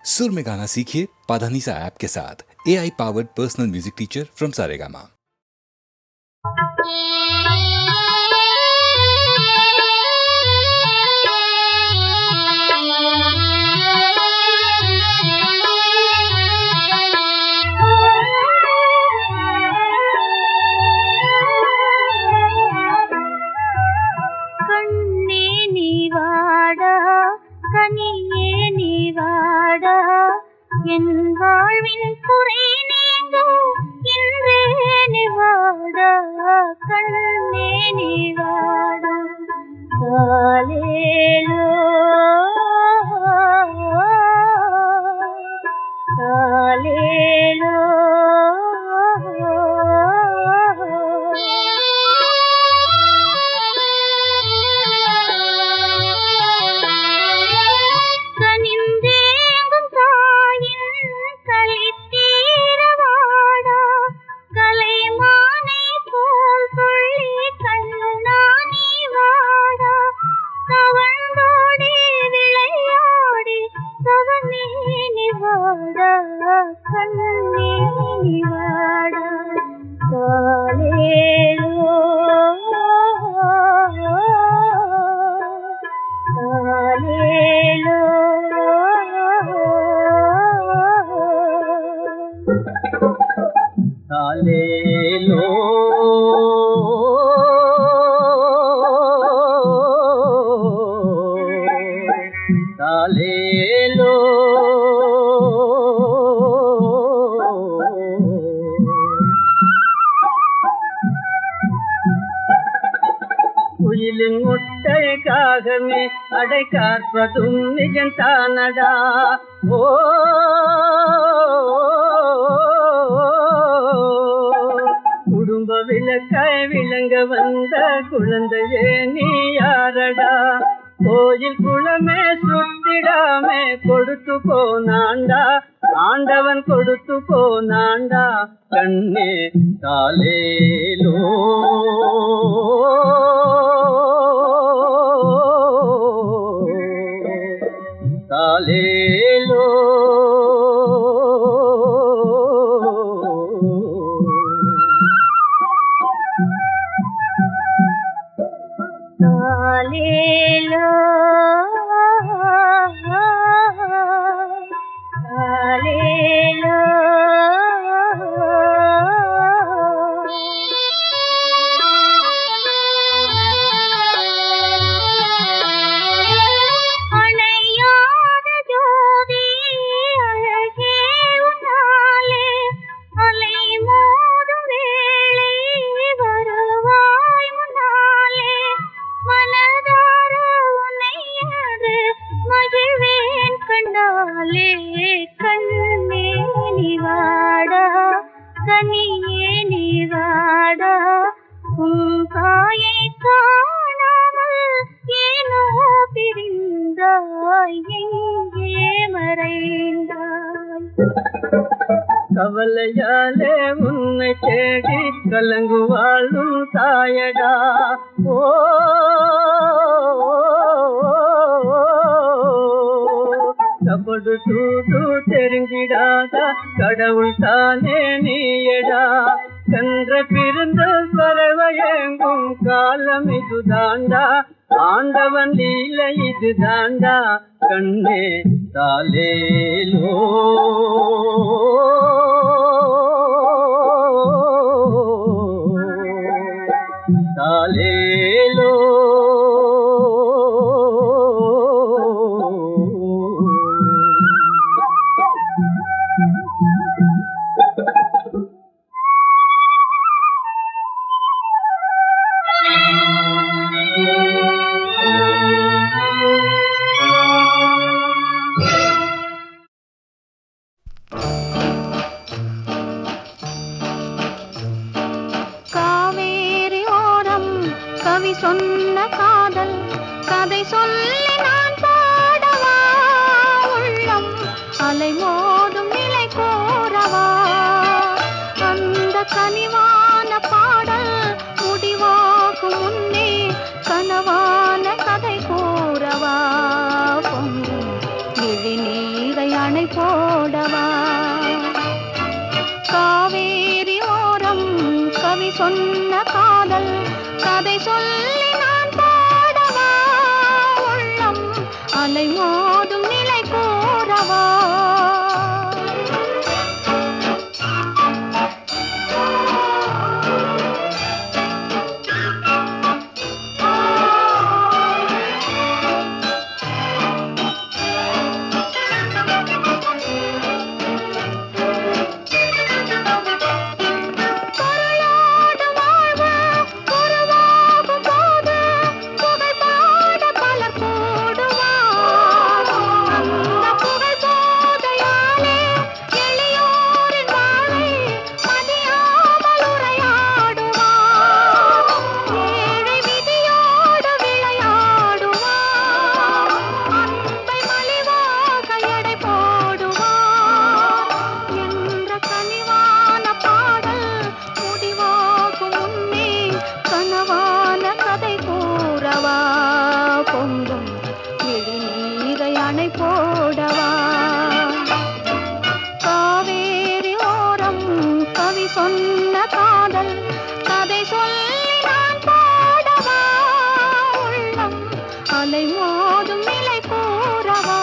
सुर में गाना सीखिए पाधानीसा ऐप के साथ। AI powered personal music teacher from Saregama. என் வாழ்வின் குறை நீங்க இன்றே நிவாட கண்ணே நிவாட காலேலோ காலேலோ அடை காற்பதும் நிஜந்தானடா ஓ குடும்ப விளக்காய் விளங்க வந்த குழந்தையே நீ யாரடா கோயில் குளமே சுத்திடாமே கொடுத்து போனாண்டா ஆண்டவன் கொடுத்து போனாண்டா கண்ணே காலேலோ காலேலோ காலேலோ காலேலோ கவலையாலே உன்னை தேடி கலங்கு வாழும் தாயடா ஓ கபடு தூது தெரிஞ்சிடாத கடவுள் தானே நீயடா கன்ற பிறந்த பறவையெங்கும் காலம் இது தாண்டா ஆண்டவன் லீலை இது தாண்டா கண்ணே காலேலோ காலேலோ சொன்ன காதல் கதை சொல்லி நான் பாடவா உள்ளம் அலை மோதும் நிலை கோரவா அந்த கனிவான பாடல் முடிவாகும் முன்னே கனவான கதை கூறவா பொங்கும் விழி நீரை அணை அணை போடவா காவேரி ஓரம் கவி சொன்ன காதல் கதை சொல்லி நான் பாடவா உள்ளம் அலை மோதும் நிலை கோரவா போடவா காவேரி ஓரம் கவி சொன்ன காதல் கதை சொல்லி நான் பாடவா உள்ளம் அலை மோதும் நிலை கூறவா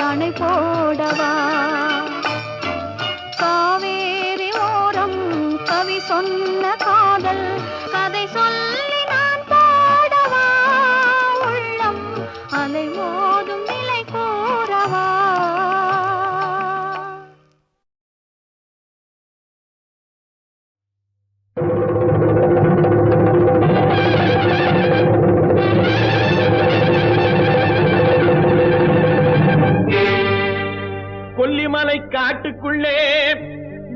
அணை போடவா காவேரி ஓரம் கவி சொன்ன காதல் கதை சொல்லி நான் பாடவா உள்ளம் அலை மோதும் நிலை கூறவா கொல்லிமலை காட்டுக்குள்ளே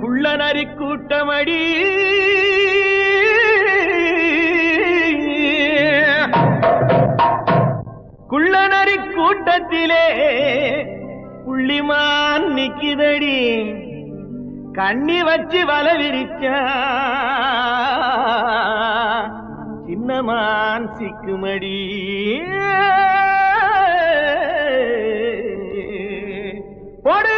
குள்ளநரி கூட்டமடி குள்ளநரி கூட்டத்திலே புள்ளிமான் நிக்கிதடி கண்ணி வச்சு வல விரிச்சா சின்னமான் சிக்குமடி போடு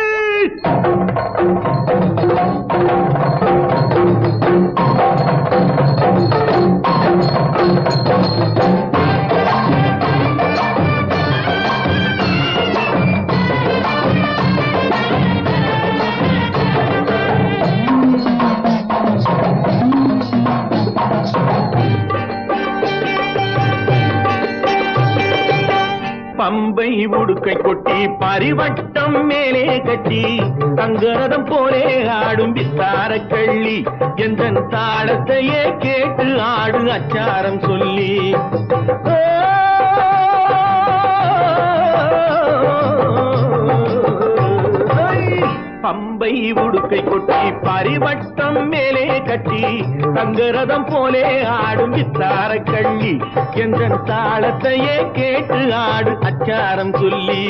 பம்பை உடுக்கை கொட்டி பரிவட்டம் மேலே கட்டி தங்கரதம் போலே ஆடும் வித்தார கள்ளி எந்த தாளத்தையே கேட்டு ஆடு அச்சாரம் சொல்லி பம்பை உடுக்கை கொட்டி பரிவட்டம் மேலே கட்டி தங்கரதம் போலே ஆடும் வித்தார கள்ளி எந்த தாளத்தையே கேட்டு ஆடு அச்சாரம் சொல்லி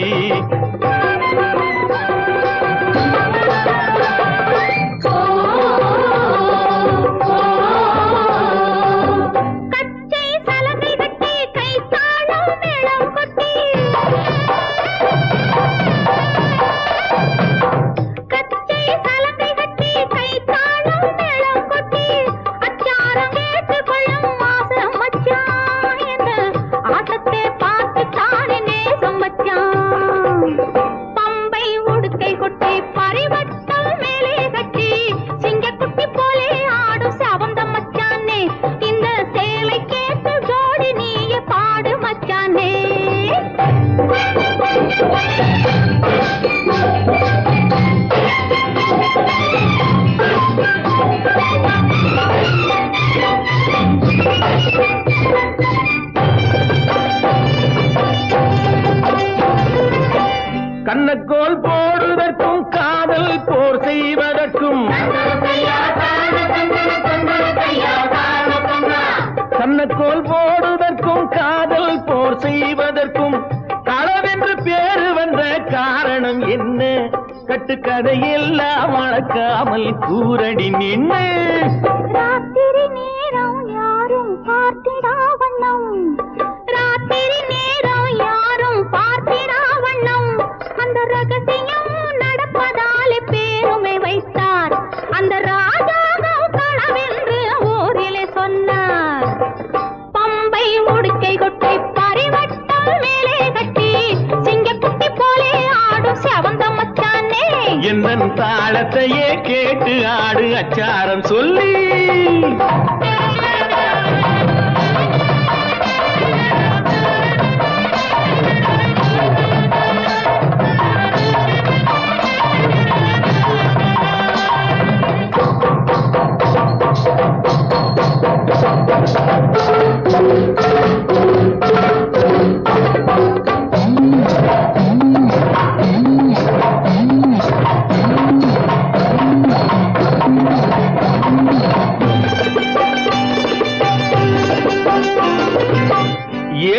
போடுவதற்கும் கண்ணக்கோல் போடுவதற்கும் காதல் போர் செய்வதற்கும் களவென்று பேரு வந்த காரணம் என்ன? கட்டுக்கதையெல்லாம் வளர்க்காமல் கூரடி நின்று ராத்திரி நேரம் யாரும் பார்த்திடா வண்ணம், ராத்திரி நேரம் யாரும் பார்த்திடா வண்ணம், அந்த ரகசியம் நடப்பதாலே பேருமை வைத்தார் அந்த ராஜாவும் களவென்று ஊரிலே சொன்னார். பம்பை உடுக்கை கொட்டை பரிவட்டம் மேலே கட்டி சிங்கக்குட்டி போலே ஆடும் செவந்த மச்சானே, எந்தன் தாளத்தையே கேட்டு ஆடு அச்சாரம் சொல்லி.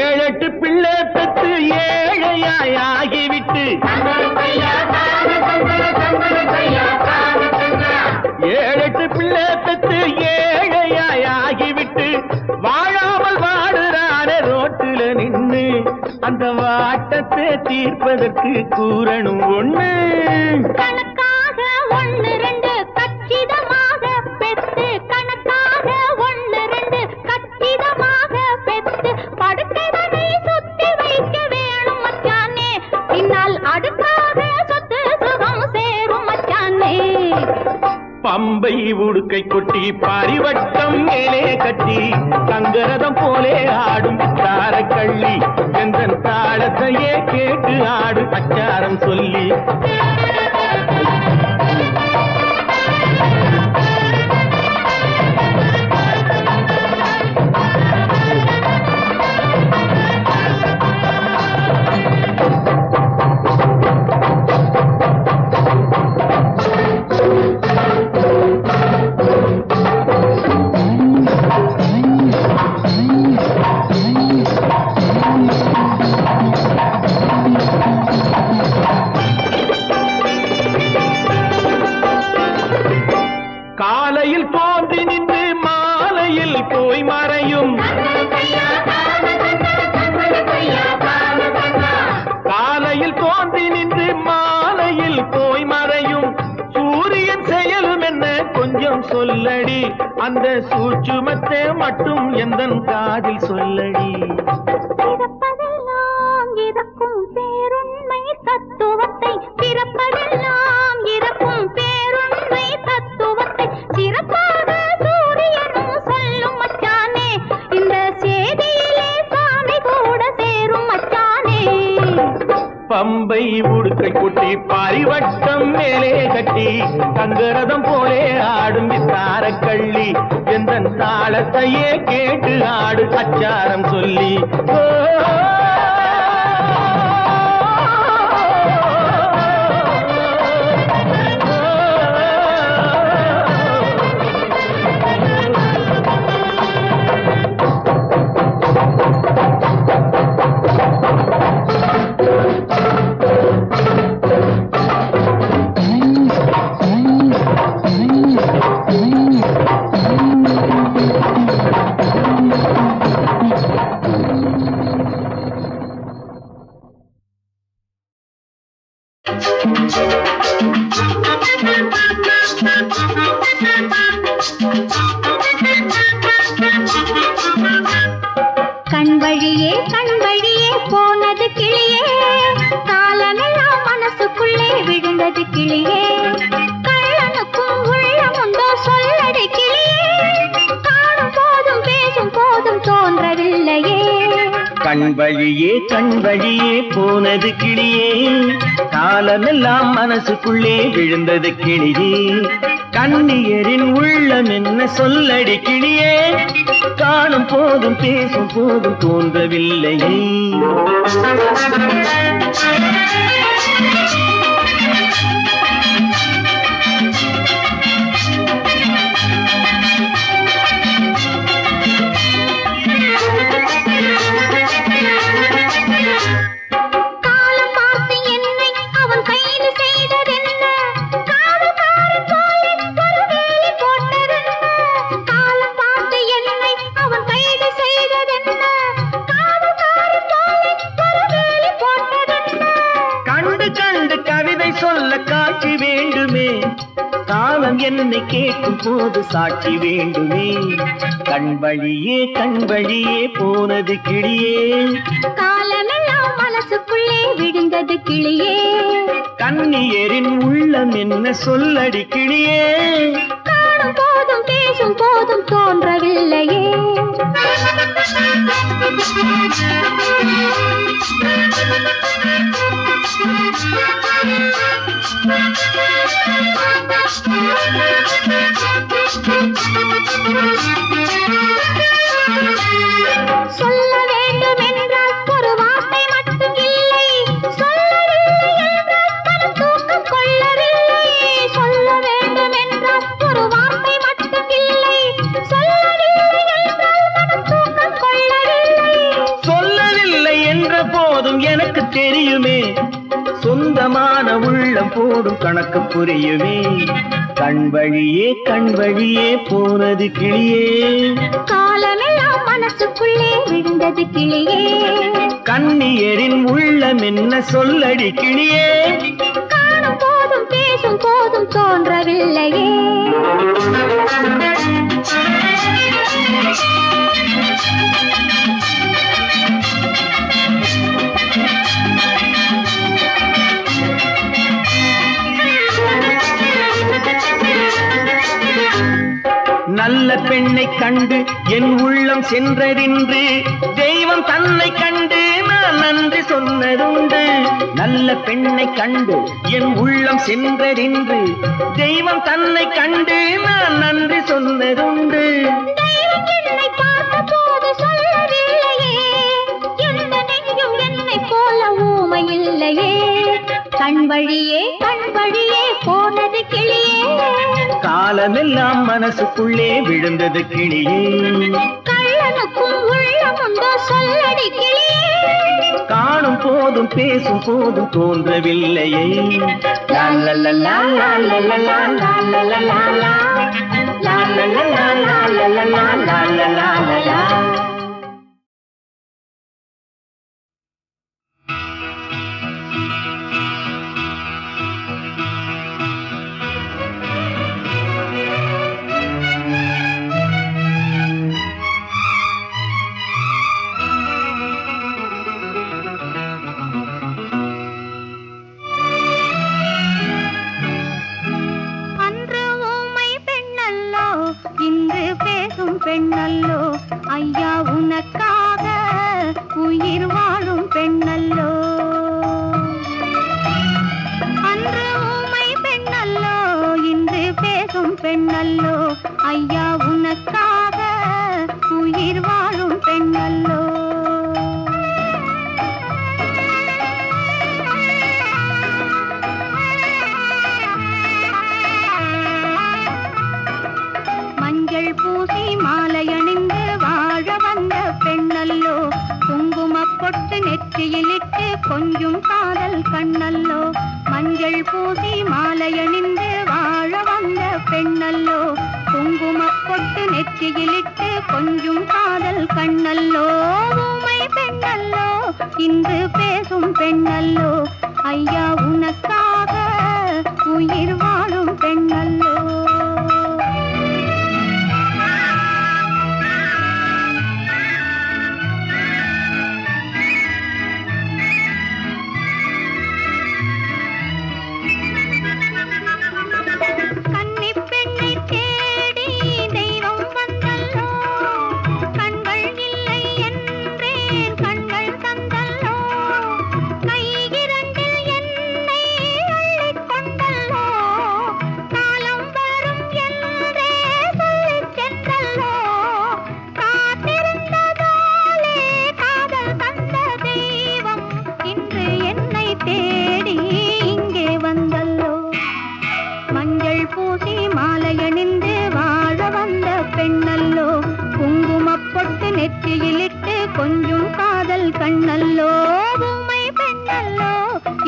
ஏழெட்டு பிள்ளை பெற்று ஏழையாய் ஆகிவிட்டு, ஏழெட்டு பிள்ளை பெற்று ஏழையாய் ஆகிவிட்டு வாழாமல் வாடுறானே ரோட்டுல நின்னு, அந்த வாட்டத்தை தீர்ப்பதற்கு கூறணும் ஒண்ணு. கணக்காக ஒண்ணு ரெண்டு கச்சிதமாக பெத்து, கணக்காக ஒண்ணு ரெண்டு கச்சிதமாக பெத்து படுக்கைதனை சுத்தி வைக்க வேணும் மச்சானே, பின்னால் அடுக்காக சொத்து சுகம் சேரும் மச்சானே. பம்பை உடுக்கை கொட்டி பரிவட்டம் மேலே கட்டி தங்கரதம் போலே ஆடும் தாரக்கள்ளி, எந்தன் தாளத்தையே கேட்டு ஆடு அச்சாரம் சொல்லி. காலையில் தோன்றி நின்று மாலையில் போய் மறையும், காலையில் தோன்றி நின்று மாலையில் போய் மறையும் சூரியன் செயலும் என்ன கொஞ்சம் சொல்லடி, அந்த சூட்சுமத்தை மட்டும் எந்தன் காதில் சொல்லடி. பிறப்பதெல்லாம் இறக்கும் பேருண்மை தத்துவத்தை, பிறப்பதெல்லாம் இறக்கும் பேருண்மை தத்துவத்தை சிறப்பாக சூரியனும் சொல்லும் மச்சானே, இந்த செய்தியிலே சாமி கூட சேரும் மச்சானே. பம்பை உடுக்கை கொட்டி பரிவட்டம் மேலே கட்டி தங்கரதம் போலே ஆடும் தாரக்கள்ளி, எந்தன் தாளத்தையே கேட்டு ஆடு அச்சாரம் சொல்லி. கண் வழியே போனது கிளியே, காலமெல்லாம் மனசுக்குள்ளே விழுந்தது கிளியே, கள்ளனுக்கும் உள்ளமுண்டோ சொல்லடி கிளியே, காணும் போதும் பேசும் போதும் தோன்றவில்லையே. கண் வழியே போனது கிளியே, காலமெல்லாம் மனசுக்குள்ளே விழுந்தது கிளியே, கண்ணியரின் உள்ளம் என்ன சொல்லடி கிளியே, காணும் போதும் பேசும் போதும் தோன்றவில்லையே. என்னை கேட்கும் போது சாட்சி வேண்டுமே. கண் வழியே போனது கிளியே, காலமெல்லாம் மனசுக்குள்ளே விழுந்தது கிளியே. கண்ணியரின் உள்ளம் என்ன சொல்லடி கிளியே. காணும் போதும் பேசும் போதும் தோன்றவில்லையே. சொல்ல வேண்டும் என்றால் ஒரு வார்த்தை மட்டும் இல்லை, சொல்லவில்லை என்றால் மனம் தூக்கம் கொள்ளவில்லை. சொல்ல வேண்டும் என்றால் ஒரு வார்த்தை மட்டும் இல்லை, சொல்லவில்லை என்றால் மனம் தூக்கம் கொள்ளவில்லை. சொல்லவில்லை என்ற போதும் எனக்கு தெரியுமே, சொந்தமான உள்ளம் போடும் கணக்கு புரியுமே. கண் வழியே போனது கிளியே, காலமெல்லாம் மனசுக்குள்ளே விழுந்தது கிளியே. கண்ணியரின் உள்ளம் என்ன சொல்லடி கிளியே. காணும் போதும் பேசும் போதும் தோன்றவில்லையே. நல்ல பெண்ணை கண்டு என் உள்ளம் சென்றதென்று தெய்வம் தன்னை கண்டு நான் நன்றி சொன்னதுண்டு. நல்ல பெண்ணை கண்டு என் உள்ளம் சென்றதென்று தெய்வம் தன்னை கண்டு நான் நன்றி சொன்னதுண்டு. தெய்வம் என்னை பார்த்த போது சொல்லவில்லையே, எந்த நெஞ்சும் என்னை போல ஊமை இல்லையே. கண் வழியே போனது கிளியே, காலமெல்லாம் மனசுக்குள்ளே விழுந்தது கிளியே. கள்ளனுக்கும் உள்ளமுண்டோ சொல்லடி கிளியே. காணும் போதும் பேசும் போதும் தோன்றவில்லையே. லா லா லா லா லா லா லா லா லா லா லா லா. லா லா லா லா லா லா லா லா லா லா லா லா. பெண்ணல்லோ ஐயா, உனக்காக உயிர் வாழும் பெண்ணல்லோ. அன்று ஊமை பெண்ணல்லோ, இன்று பேசும் பெண்ணல்லோ. ஐயா, உனக்காக உயிர் வாழும் பெண்ணல்லோ. மஞ்சள் பூசி மாலையணிந்து வாழ வந்த பெண்ணல்லோ. குங்குமப் பொட்டு நெற்றியிலிட்டு கொஞ்சம் காதல் கண்ணல்லோ. மஞ்சள் பூசி மாலையணிந்து வாழ வந்த பெண்ணல்லோ. குங்குமப் பொட்டு நெற்றியிலிட்டு கொஞ்சம் காதல் கண்ணல்லோ. ஊமை பெண்ணல்லோ, இன்று பேசும் பெண்ணல்லோ. ஐயா, உனக்காக உயிர் வாழும் பெண்ணல்லோ. நெற்றியிலிட்டு கொஞ்சம் காதல் கண்ணல்லோ. ஊமை பெண்ணல்லோ,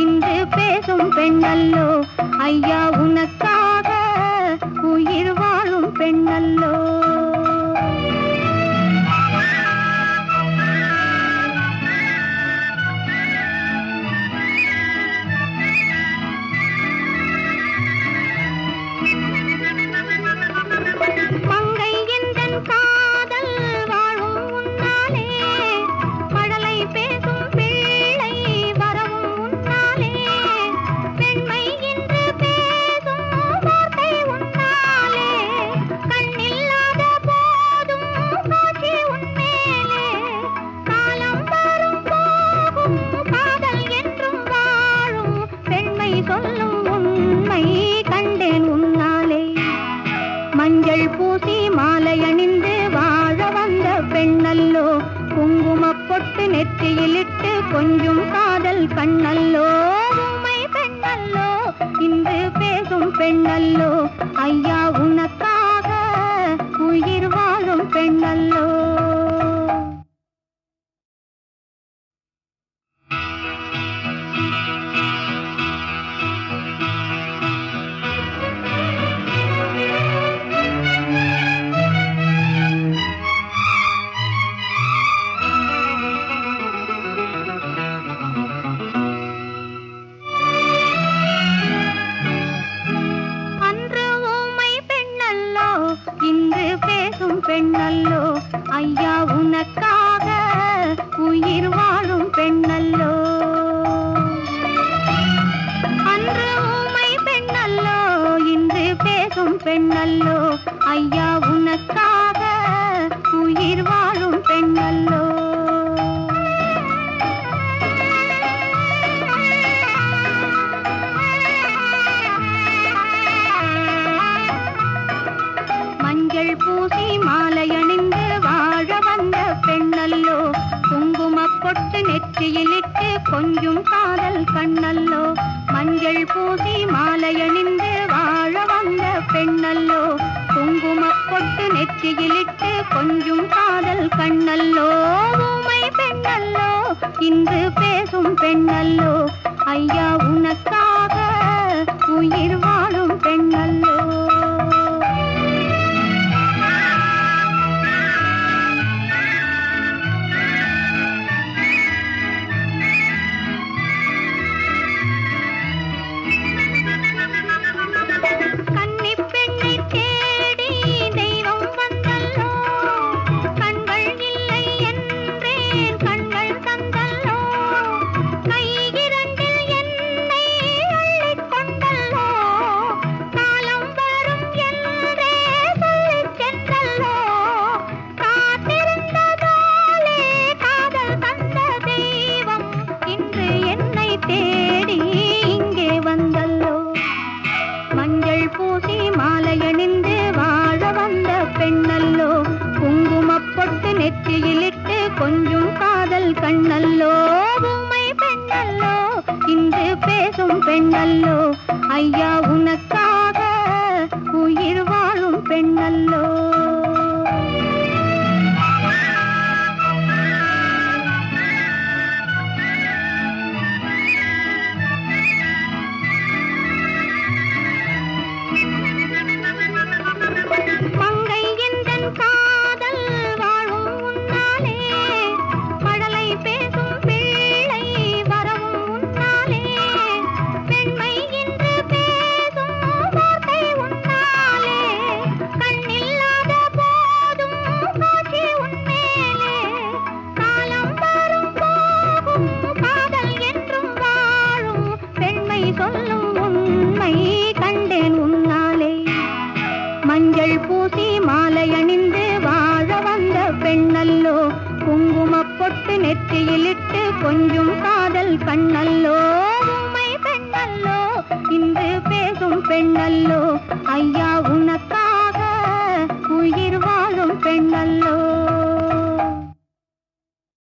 இன்று பேசும் பெண்ணல்லோ. ஐயா, உனக்காக உயிர் வாழும் பெண்ணல்லோ. மஞ்சள் பூசி மாலை அணிந்து வாழ வந்த பெண்ணல்லோ, குங்குமப் பொட்டு நெற்றியிலிட்டு கொஞ்சும் காதல் கண்ணல்லோ, ஊமை பெண்ணல்லோ, இன்று பேசும் பெண்ணல்லோ, ஐயா உனக்காக உயிர் வாழும் பெண்ணல்லோ. இன்று பேசும் பெண்ணல்லோ, ஐயா உனக்காக உயிர் வாழும் பெண்ணல்லோ. அன்று ஊமை பெண்ணல்லோ, இன்று பேசும் பெண்ணல்லோ, ஐயா உனக்காக உயிர் வாழும் பெண்ணல்லோ. மஞ்சள் பூசி மாலை அணிந்து வாழ வந்த பெண்ணல்லோ, குங்குமப் பொட்டு நெற்றியிலிட்டு கொஞ்சும் காதல் கண்ணல்லோ, மஞ்சள் பூசி மாலை அணிந்து வாழ வந்த பெண்ணல்லோ, குங்குமப் பொட்டு நெற்றியிலிட்டு கொஞ்சும் காதல் கண்ணல்லோ, ஊமை பெண்ணல்லோ, இன்று பேசும் பெண்ணல்லோ, ஐயா உனக்காக உயிர் வாழும் பெண்ணல்லோ. மஞ்சள் பூசி மாலை அணிந்து வாழ வந்த பெண்ணல்லோ, குங்குமப் பொட்டு நெற்றியிலிட்டு கொஞ்சும் காதல் கண்ணல்லோ, ஊமை பெண்ணல்லோ, இன்று பேசும் பெண்ணல்லோ, ஐயா உனக்காக உயிர் வாழும் பெண்ணல்லோ. மங்கை எந்தன் காதல் வாழும் உன்னாலே, மழலை பேசும் பிள்ளை வரவும் உன்னாலே, பெண்மை இன்று பேசும் வார்த்தை உன்னாலே, கண்ணில்லாத போதும் காட்சி உன்மேலே, காலம் வரும் போகும் காதல் என்றும் வாழும், பெண்மை சொல்லும் உண்மை கண்டேன் உன்னாலே. மஞ்சள் பூசி மாலை அணிந்து வாழ வந்த பெண்ணல்லோ, குங்குமப் பொட்டு நெற்றியிலிட்டு கொஞ்சும் காதல் கண்ணல்லோ, ஊமை பெண்ணல்லோ, இன்று பேசும் பெண்ணல்லோ, ஐயா உனக்கா